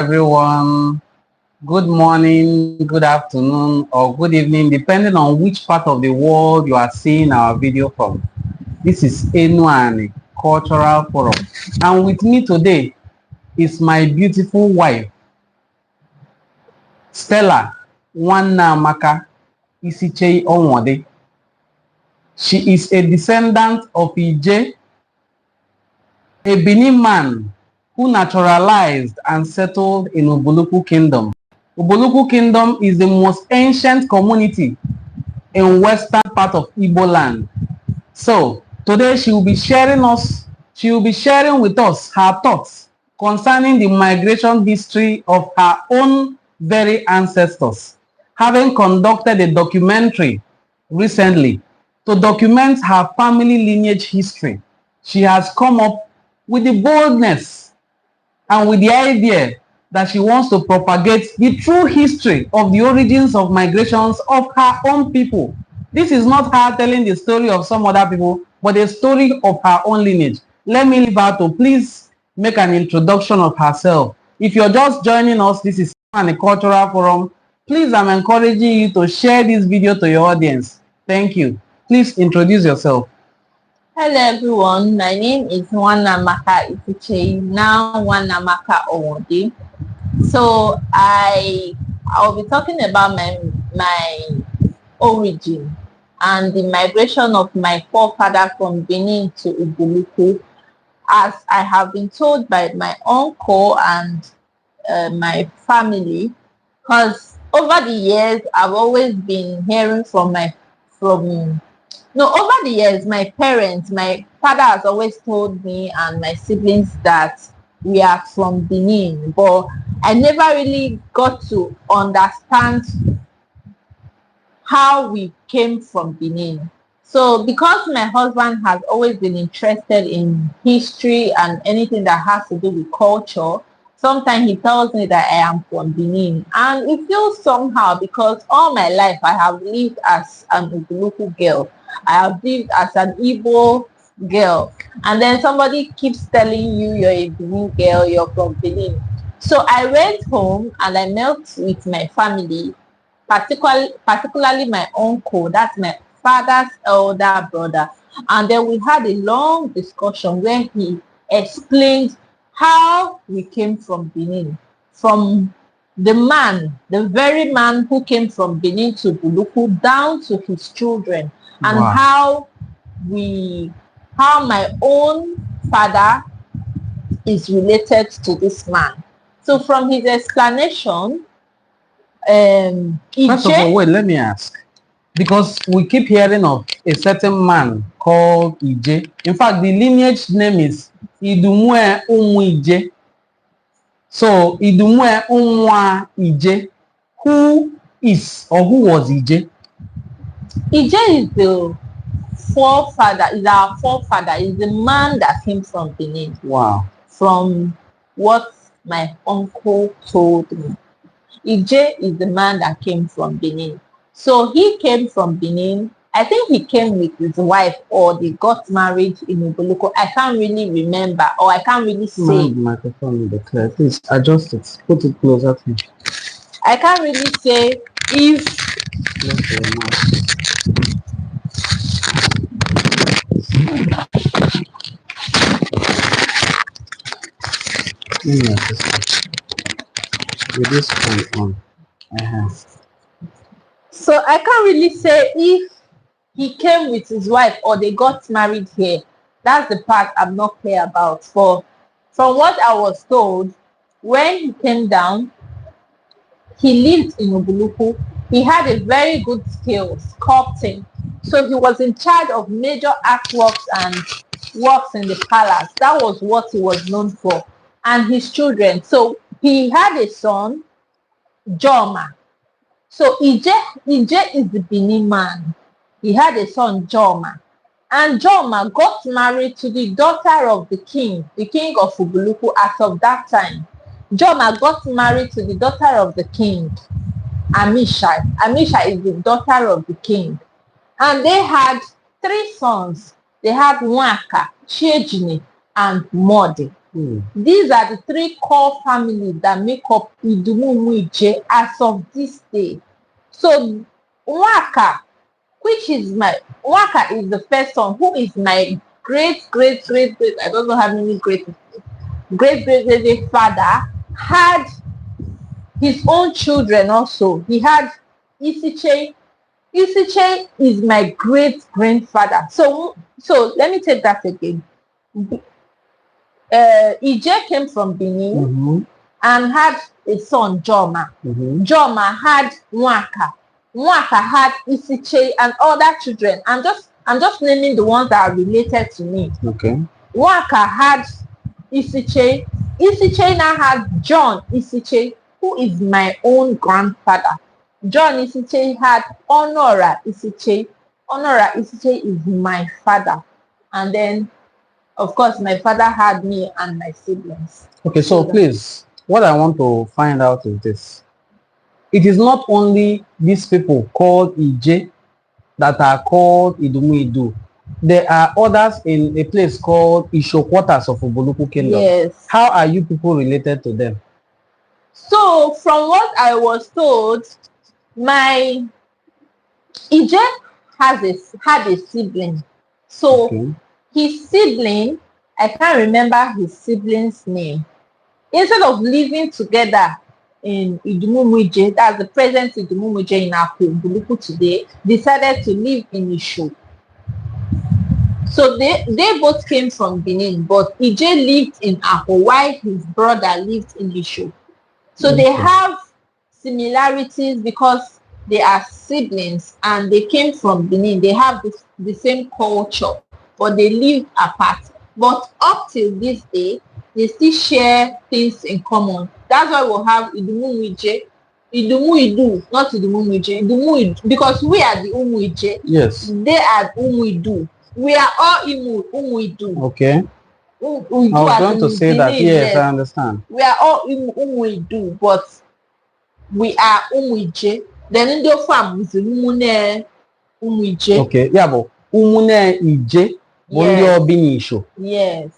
everyone. Good morning, good afternoon, or good evening, depending on which part of the world you are seeing our video from. This is Enuani Cultural Forum. And with me today is my beautiful wife, Stella Wanamaka Isichei Onwode. She is a descendant of Ije, a Benin man who naturalized and settled in Ubuluku Kingdom. Ubuluku Kingdom is the most ancient community in western part of Igbo land. So today she will be sharing with us her thoughts concerning the migration history of her own very ancestors, having conducted a documentary recently to document her family lineage history. She has come up with the boldness and with the idea that she wants to propagate the true history of the origins of migrations of her own people. This is not her telling the story of some other people, but the story of her own lineage. Let me leave her to please make an introduction of herself. If you're just joining us, this is a cultural forum. Please, I'm encouraging you to share this video to your audience. Thank you. Please introduce yourself. Hello everyone, my name is Wanamaka Ifuche, now Wanamaka Owode. So I'll be talking about my origin and the migration of my forefather from Benin to Ubuluku, as I have been told by my uncle and my family, because over the years I've always been hearing over the years, my father has always told me and my siblings that we are from Benin, but I never really got to understand how we came from Benin. So because my husband has always been interested in history and anything that has to do with culture, sometimes he tells me that I am from Benin, and it feels somehow because all my life I have lived as an Ubuluku girl. I have lived as an Igbo girl, and then somebody keeps telling you you're a Benin girl, you're from Benin. So I went home and I met with my family, particularly my uncle, that's my father's elder brother, and then we had a long discussion where he explained how we came from Benin, from the very man who came from Benin to Buluku down to his children, and Wow. how my own father is related to this man. So from his explanation, First of all, wait, let me ask. Because we keep hearing of a certain man called Ije. In fact, the lineage name is Idumue Umu Ije. So, Idumue Umwa Ije. Who is or who was Ije? Ije is the forefather, is our forefather, is the man that came from Benin. Wow. From what my uncle told me. Ije is the man that came from Benin. So he came from Benin. I think he came with his wife, or they got married in Ubuluku. I can't really remember, or I can't really say. Microphone in the clear. Please adjust it. Put it closer to you. I can't really say if with this phone on. So I can't really say if he came with his wife or they got married here. That's the part I'm not clear about. For from what I was told, when he came down, he lived in Ubuluku. He had a very good skill, sculpting. So he was in charge of major artworks and works in the palace. That was what he was known for. And his children. So he had a son, Joma. So Ije is the Benin man. He had a son, Joma. And Joma got married to the daughter of the king of Ubuluku as of that time. Joma got married to the daughter of the king, Amisha. Amisha is the daughter of the king. And they had 3 sons. They had Nwaka, Chiejini, and Modi. These are the three core families that make up Idumumuije as of this day. So Waka, Waka is the first son, who is my great, I don't know how many great father, had his own children also. He had Isiche. Isiche is my great grandfather. So let me take that again. Ije came from Benin and had a son, Joma. Joma had Nwaka. Nwaka had Isiche and other children. I'm just naming the ones that are related to me. Okay. Nwaka had Isiche. Isiche now had John Isiche, who is my own grandfather. John Isiche had Honora Isiche. Honora Isiche is my father. And then, of course, my father had me and my siblings. Okay, so please, what I want to find out is this. It is not only these people called Ije that are called Idumuidu. There are others in a place called Isho quarters of Ubuluku Kingdom. Yes. How are you people related to them? So, from what I was told, my Ije had a sibling. So his sibling, I can't remember his sibling's name. Instead of living together in Idumumuije, that's the present Idumumuije in Buluku today, decided to live in Isho. So they both came from Benin, but Ije lived in Aho while his brother lived in Isho. So they have similarities because they are siblings and they came from Benin. They have the same culture, but they live apart. But up till this day, they still share things in common. That's why we'll have Idumumuije, Idumuidu, not Idumumuije, Idumuidu, because we are the Umuije. Yes. They are Umuidu. We are all Umuidu. Okay. I was going to say that. Yes, I understand. We are all Umuidu, but we are Umuije. Then in the farm is Umune Umuije. Okay, yeah, but Umune Ije. Yes.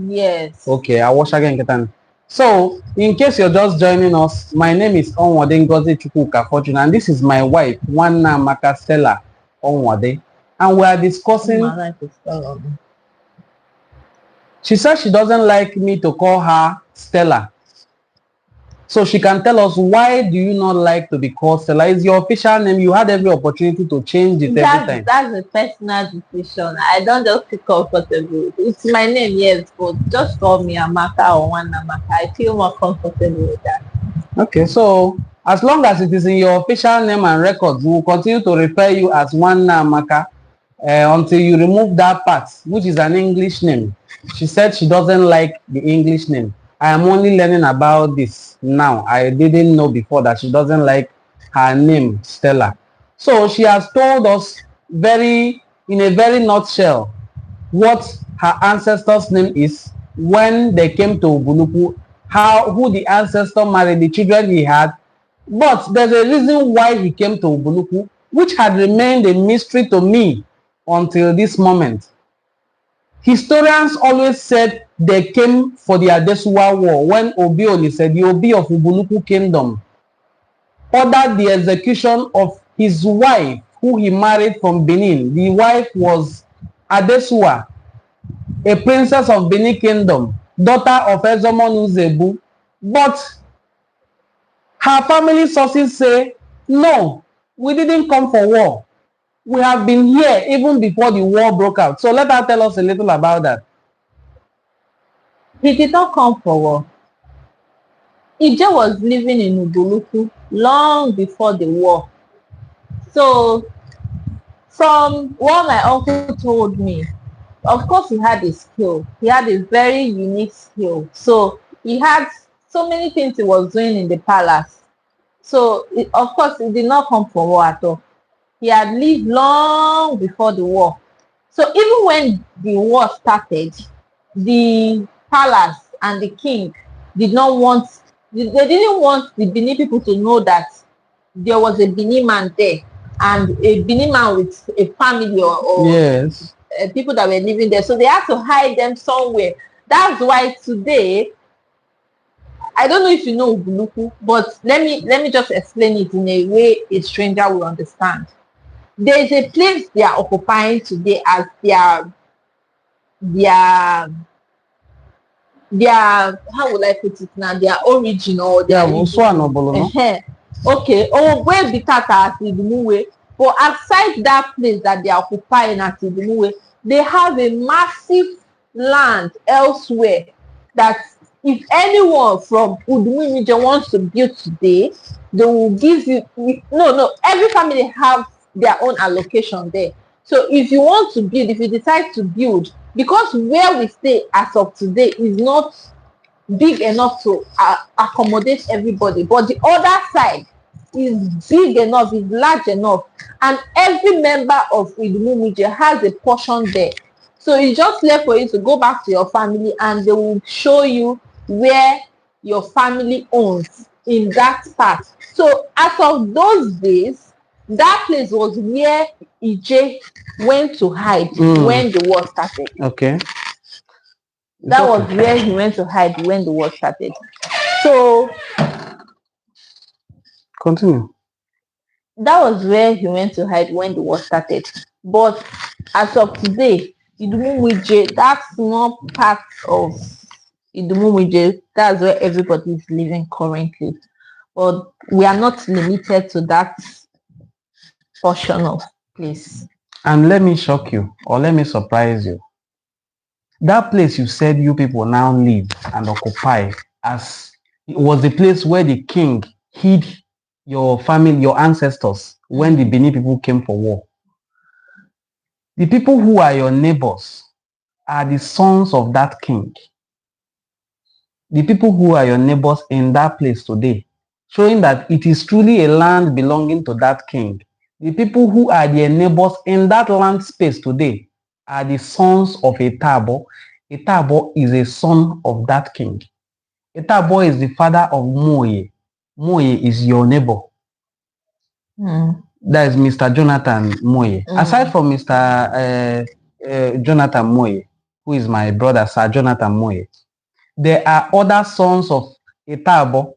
Yes. Okay, I watch again, Ketan. So, in case you're just joining us, my name is Onwade Ngozi Chukwuka Fortune, and this is my wife, Nwanna Amaka Stella Onwade, and we are discussing. She said she doesn't like me to call her Stella. So she can tell us, why do you not like to be called Stella? It's your official name. You had every opportunity to change it every time. That's a personal decision. I don't just feel comfortable. It's my name, yes, but just call me Amaka or Nwanna Amaka. I feel more comfortable with that. Okay, so as long as it is in your official name and records, we will continue to refer you as Nwanna Amaka until you remove that part, which is an English name. She said she doesn't like the English name. I am only learning about this now. I didn't know before that she doesn't like her name, Stella. So she has told us in a very nutshell, what her ancestor's name is, when they came to Ubuluku, who the ancestor married, the children he had. But there's a reason why he came to Ubuluku, which had remained a mystery to me until this moment. Historians always said they came for the Adesuwa War when Obioni said the Obi of Ubuluku Kingdom ordered the execution of his wife, who he married from Benin. The wife was Adesuwa, a princess of Benin Kingdom, daughter of Ezomon Uzebu. But her family sources say, no, we didn't come for war. We have been here even before the war broke out. So let her tell us a little about that. He did not come for war. Ije was living in Ubuluku long before the war. So, from what my uncle told me, of course he had a skill. He had a very unique skill. So, he had so many things he was doing in the palace. So, of course, he did not come for war at all. He had lived long before the war. So even when the war started, the palace and the king they didn't want the Benin people to know that there was a Benin man there, and a Benin man with a family or yes, people that were living there. So they had to hide them somewhere. That's why today, I don't know if you know Ubuluku, but let me just explain it in a way a stranger will understand. There is a place they are occupying today as their how would I put it now, their origin or their okay, oh, where Bitata at Idumuwe. But outside that place that they are occupying at Idumuwe, they have a massive land elsewhere that if anyone from Udumuwe region wants to build today, they will give you, no, every family have their own allocation there. So if you want to build, if you decide to build, because where we stay as of today is not big enough to accommodate everybody, but the other side is big enough, is large enough, and every member of Idumumije has a portion there. So it's just left for you to go back to your family and they will show you where your family owns in that part. So as of those days, that place was where Ije went to hide when the war started. Okay. That was where he went to hide when the war started. So continue. That was where he went to hide when the war started. But as of today, Idumumije, that small part of Idumumije, that's where everybody is living currently. But we are not limited to that portion of place. And let me shock you, or let me surprise you. That place you said you people now live and occupy, as it was the place where the king hid your family, your ancestors, when the Benin people came for war. The people who are your neighbors are the sons of that king. The people who are your neighbors in that place today, showing that it is truly a land belonging to that king. The people who are their neighbors in that land space today are the sons of Etabo. Etabo is a son of that king. Etabo is the father of Moye. Moye is your neighbor. That is Mr. Jonathan Moye. Aside from Mr. Jonathan Moye, who is my brother, Sir Jonathan Moye, there are other sons of Etabo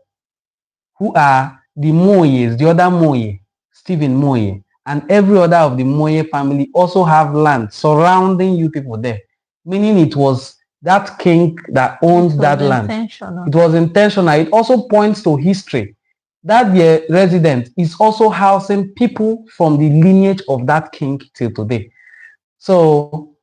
who are the Moyes, the other Moye, Stephen Moye, and every other of the Moye family also have land surrounding you people there. Meaning it was that king that owns that land. It was intentional. It also points to history. That the resident is also housing people from the lineage of that king till today. So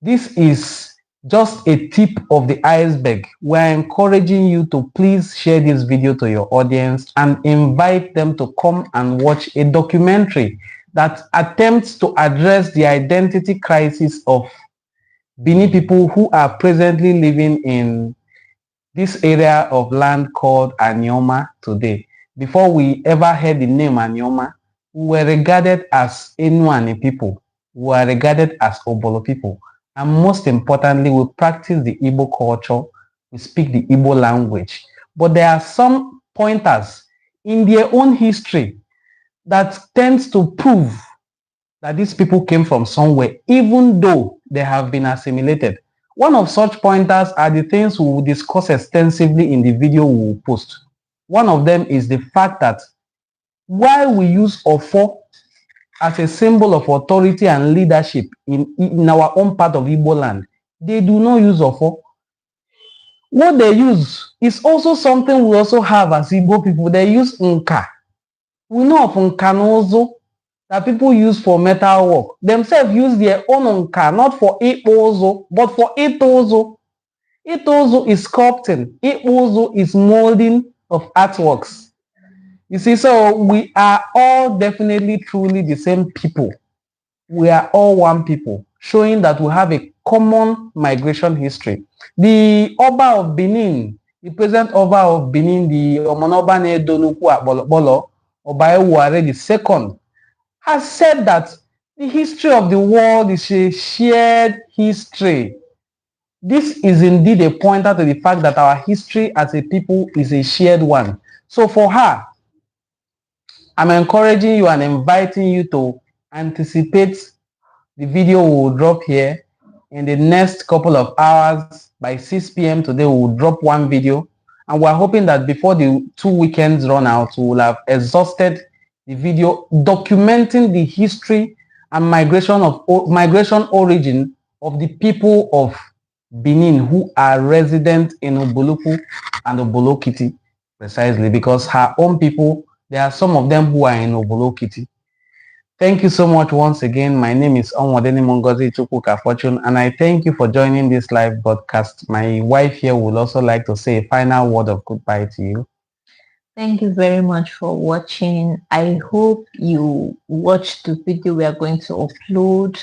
this is just a tip of the iceberg. We're encouraging you to please share this video to your audience and invite them to come and watch a documentary that attempts to address the identity crisis of Bini people who are presently living in this area of land called Anioma today. Before we ever heard the name Anioma, we were regarded as Enuani people. We were regarded as Obolo people. And most importantly, we practice the Igbo culture. We speak the Igbo language. But there are some pointers in their own history that tends to prove that these people came from somewhere, even though they have been assimilated. One of such pointers are the things we will discuss extensively in the video we will post. One of them is the fact that while we use Ofo as a symbol of authority and leadership in our own part of Igbo land, they do not use Ofo. What they use is also something we also have as Igbo people. They use Nka. We know of Nkanozo that people use for metal work. Themselves use their own Nka, not for Ikpozo, but for Itozo. Itozo is sculpting. Ikpozo is molding of artworks. You see, so we are all definitely truly the same people. We are all one people, showing that we have a common migration history. The Oba of Benin, the present Oba of Benin, the Omonobane Donuku Bolo, Oba Ewuare II, has said that the history of the world is a shared history. This is indeed a pointer to the fact that our history as a people is a shared one. So for her, I'm encouraging you and inviting you to anticipate the video we will drop here in the next couple of hours. By 6 p.m. today, we will drop one video, and we're hoping that before the 2 weekends run out, we will have exhausted the video documenting the history and migration origin of the people of Benin who are resident in Oboluku and Obolokiti, precisely because her own people, there are some of them who are in Obolokiti. Thank you so much once again. My name is Onwadeni Mongozi Chukwuka Fortune, and I thank you for joining this live broadcast. My wife here would also like to say a final word of goodbye to you. Thank you very much for watching. I hope you watched the video we are going to upload,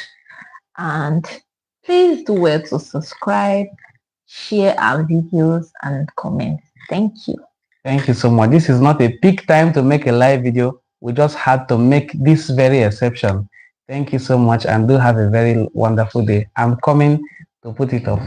and please do well to subscribe, share our videos, and comment. Thank you. Thank you so much. This is not a peak time to make a live video. We just had to make this very exception. Thank you so much, and do have a very wonderful day. I'm coming to put it up.